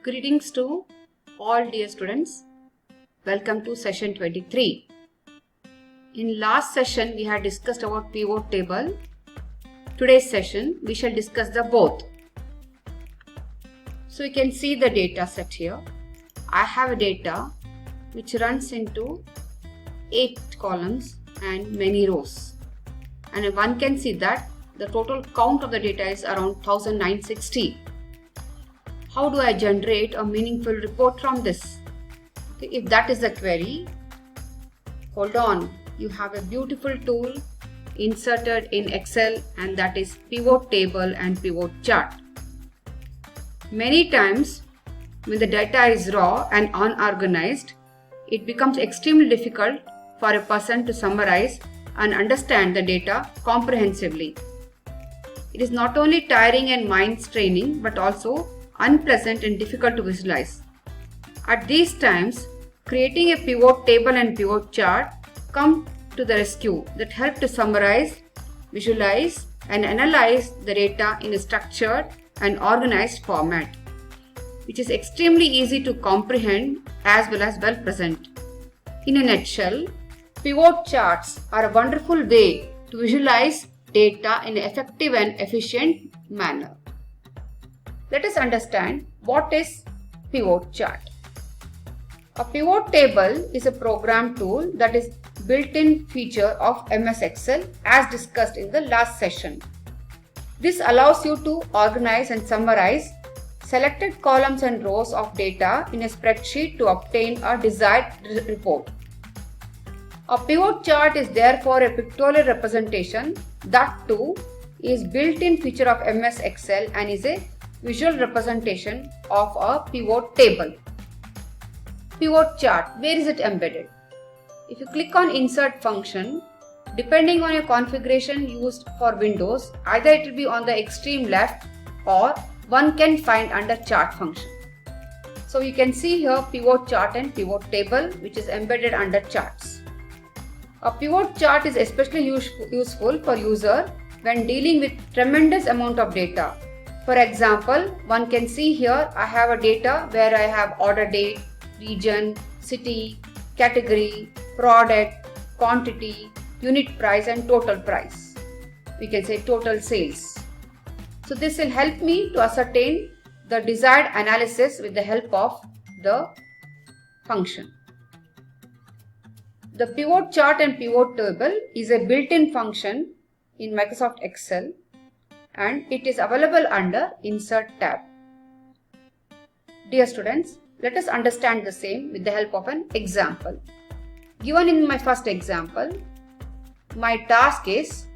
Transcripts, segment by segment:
Greetings to all dear students. Welcome to session 23. In last session we had discussed about pivot table. Today's session we shall discuss the both. So you can see the data set here. I have a data which runs into 8 columns and many rows. And one can see that the total count of the data is around 1960. How do I generate a meaningful report from this? Okay, if that is the query, hold on, you have a beautiful tool inserted in Excel, and that is pivot table and pivot chart. Many times when the data is raw and unorganized, it becomes extremely difficult for a person to summarize and understand the data comprehensively. It is not only tiring and mind straining but also unpleasant and difficult to visualize. At these times, creating a pivot table and pivot chart come to the rescue that help to summarize, visualize and analyze the data in a structured and organized format, which is extremely easy to comprehend as well as well present. In a nutshell, pivot charts are a wonderful way to visualize data in an effective and efficient manner. Let us understand what is pivot chart. A pivot table is a program tool that is built-in feature of MS Excel as discussed in the last session. This allows you to organize and summarize selected columns and rows of data in a spreadsheet to obtain a desired report. A pivot chart is therefore a pictorial representation that too is built-in feature of MS Excel and is a visual representation of a pivot table. Pivot chart, where is it embedded? If you click on insert function, depending on your configuration used for Windows, either it will be on the extreme left or one can find under chart function. So you can see here pivot chart and pivot table which is embedded under charts. A pivot chart is especially useful for user when dealing with tremendous amount of data. For example, one can see here I have a data where I have order date, region, city, category, product, quantity, unit price and total price. We can say total sales. So this will help me to ascertain the desired analysis with the help of the function. The pivot chart and pivot table is a built-in function in Microsoft Excel and it is available under Insert tab. Dear students, let us understand the same with the help of an example. Given in my first example, my task is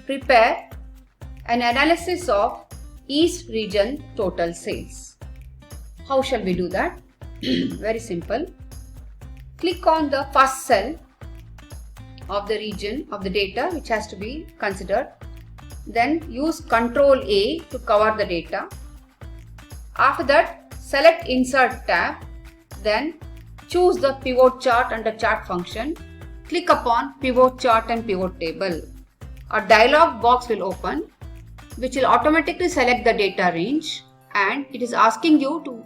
prepare an analysis of East region total sales. How shall we do that? Very simple. Click on the first cell of the region of the data which has to be considered. Then use Ctrl A to cover the data. After that, select Insert tab. Then choose the pivot chart under chart function. Click upon pivot chart and pivot table. A dialog box will open which will automatically select the data range, and it is asking you to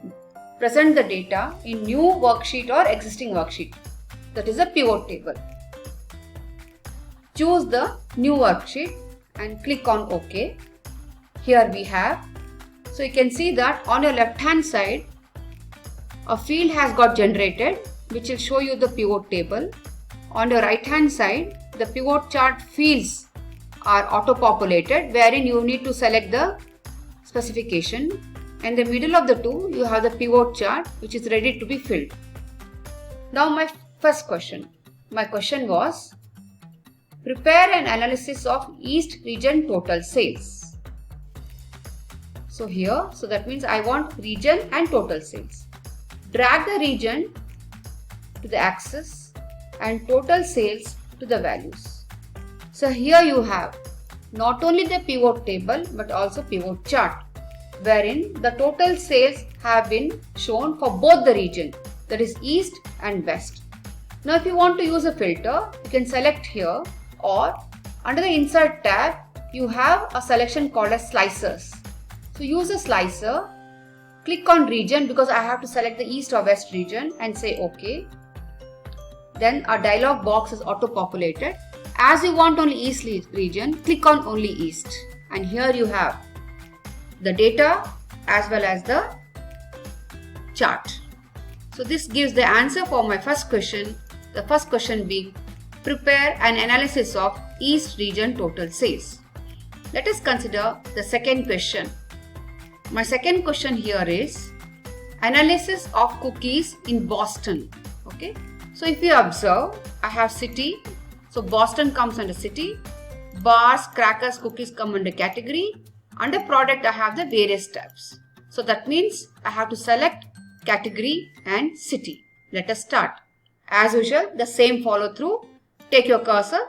present the data in new worksheet or existing worksheet. That is a pivot table. Choose the new worksheet and click on OK. Here we have. So you can see that on your left hand side a field has got generated which will show you the pivot table. On your right hand side the pivot chart fields are auto populated wherein you need to select the specification. In the middle of the two you have the pivot chart which is ready to be filled. Now my first question. My question was prepare an analysis of East region total sales. So here, so that means I want region and total sales. Drag the region to the axis and total sales to the values. So here you have not only the pivot table but also pivot chart wherein the total sales have been shown for both the region, that is East and West. Now if you want to use a filter, you can select here, or under the Insert tab you have a selection called as slicers. So use a slicer Click on region because I have to select the east or west region and say OK. Then a dialog box is auto-populated. As you want only east region, click on only east. And here you have the data as well as the chart. So this gives the answer for my first question. The first question being, prepare an analysis of East region total sales. Let us consider the second question. My second question here is analysis of cookies in Boston. Okay. So if you observe, I have city. So Boston comes under city. Bars, crackers, cookies come under category. Under product, I have the various types. So that means I have to select category and city. Let us start. As usual, the same follow through. Take your cursor,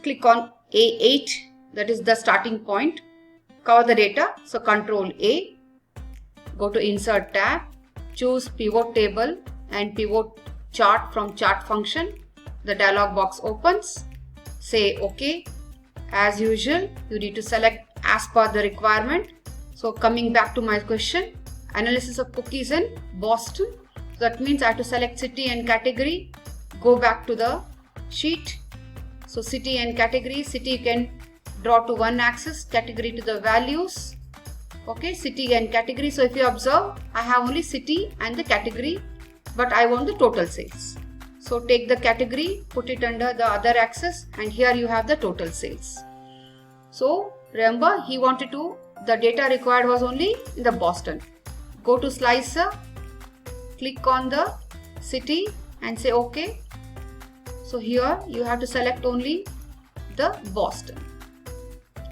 click on A8, that is the starting point. Cover the data. So Control A, go to Insert tab, choose Pivot Table and Pivot Chart from Chart function. The dialog box opens. Say OK. As usual, you need to select as per the requirement. So coming back to my question, analysis of cookies in Boston. So that means I have to select city and category. Go back to the sheet. So city and category. City you can draw to one axis, category to the values. Okay, city and category. So if you observe, I have only city and the category, but I want the total sales. So take the category, put it under the other axis, and here you have the total sales. So remember, he wanted to, the data required was only in the Boston. Go to slicer, click on the city and say OK. So here you have to select only the Boston.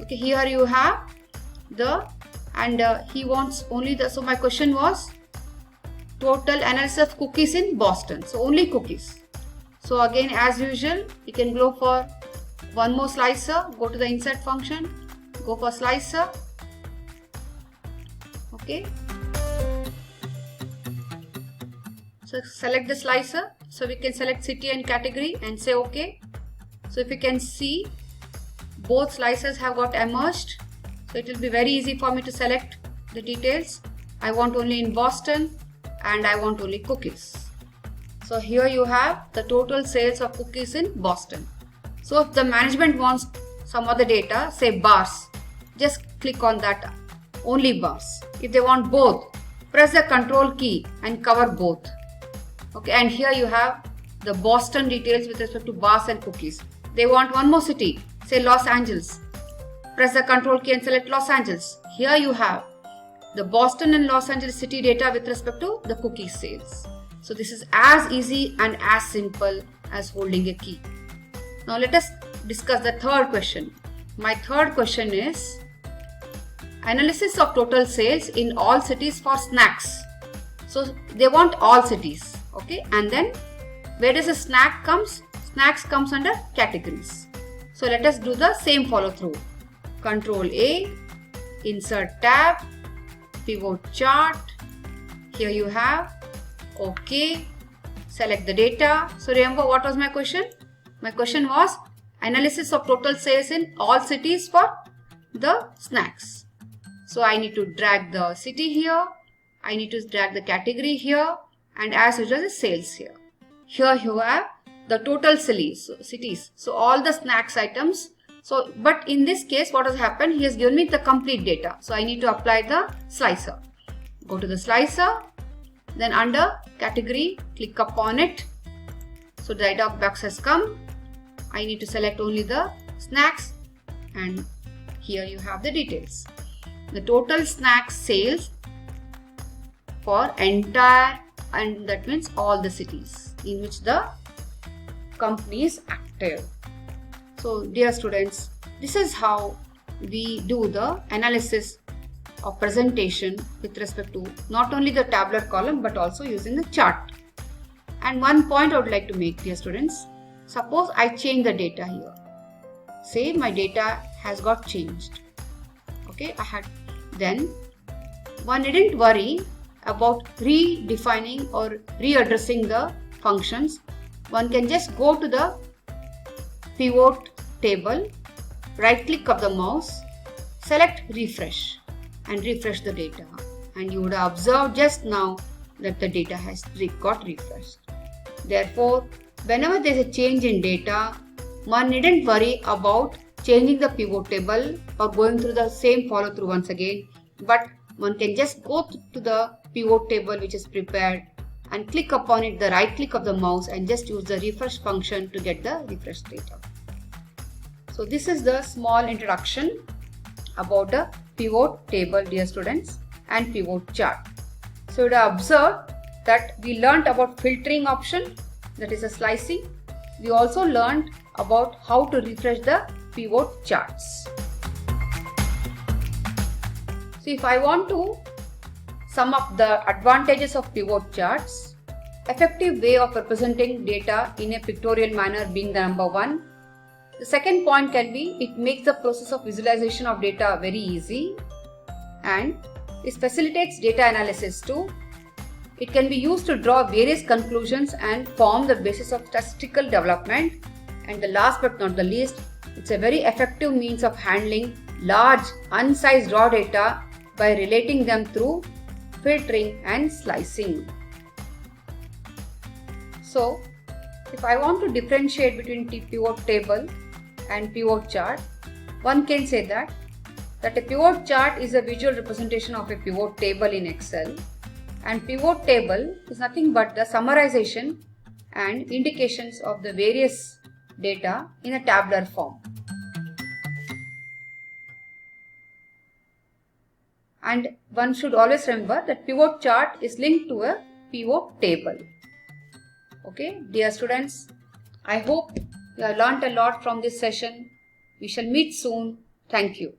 Okay, here you have the, and he wants only the, so my question was total analysis of cookies in Boston. So only cookies. So again, as usual, you can go for one more slicer, go to the insert function, go for slicer. Okay. So select the slicer. So we can select city and category and say OK. So if you can see, both slices have got emerged. So it will be very easy for me to select the details. I want only in Boston and I want only cookies. So here you have the total sales of cookies in Boston. So if the management wants some other data, say bars, just click on that, only bars. If they want both, press the Control key and cover both. Okay, and here you have the Boston details with respect to bars and cookies. They want one more city, say Los Angeles. Press the Control key and select Los Angeles. Here you have the Boston and Los Angeles city data with respect to the cookie sales. So this is as easy and as simple as holding a key. Now let us discuss the third question. My third question is analysis of total sales in all cities for snacks. So they want all cities. Okay, and then where does a snack comes? Snacks comes under categories. So let us do the same follow through. Control A, Insert tab, Pivot Chart. Here you have OK. Select the data. So remember what was my question? My question was analysis of total sales in all cities for the snacks. So I need to drag the city here. I need to drag the category here. And as usual, the sales here. Here you have the total cities. So all the snacks items. So, but in this case, what has happened? He has given me the complete data. So I need to apply the slicer. Go to the slicer. Then under category, click upon it. So the dialog box has come. I need to select only the snacks. And here you have the details. The total snacks sales for entire, and that means all the cities in which the company is active. So dear students, this is how we do the analysis of presentation with respect to not only the tabular column but also using the chart. And one point I would like to make, dear students, suppose I change the data here. Say my data has got changed. Okay, then one needn't worry about redefining or readdressing the functions. One can just go to the pivot table, right click of the mouse, select refresh and refresh the data. and you would have observed just now that the data has got refreshed. Therefore, whenever there is a change in data, one needn't worry about changing the pivot table or going through the same follow through once again, but one can just go to the pivot table which is prepared and click upon it, the right click of the mouse, and just use the refresh function to get the refreshed data. So this is the small introduction about the pivot table, dear students, and pivot chart. So you have observed that we learnt about filtering option, that is a slicing. We also learned about how to refresh the pivot charts. So if I want to sum up the advantages of pivot charts, effective way of representing data in a pictorial manner being the number one. The second point can be it makes the process of visualization of data very easy, and it facilitates data analysis too. It can be used to draw various conclusions and form the basis of statistical development. And the last but not the least, it's a very effective means of handling large unsized raw data by relating them through filtering and slicing. So, if I want to differentiate between pivot table and pivot chart, one can say that a pivot chart is a visual representation of a pivot table in Excel, and pivot table is nothing but the summarization and indications of the various data in a tabular form. And one should always remember that pivot chart is linked to a pivot table. Okay, dear students, I hope you have learnt a lot from this session. We shall meet soon. Thank you.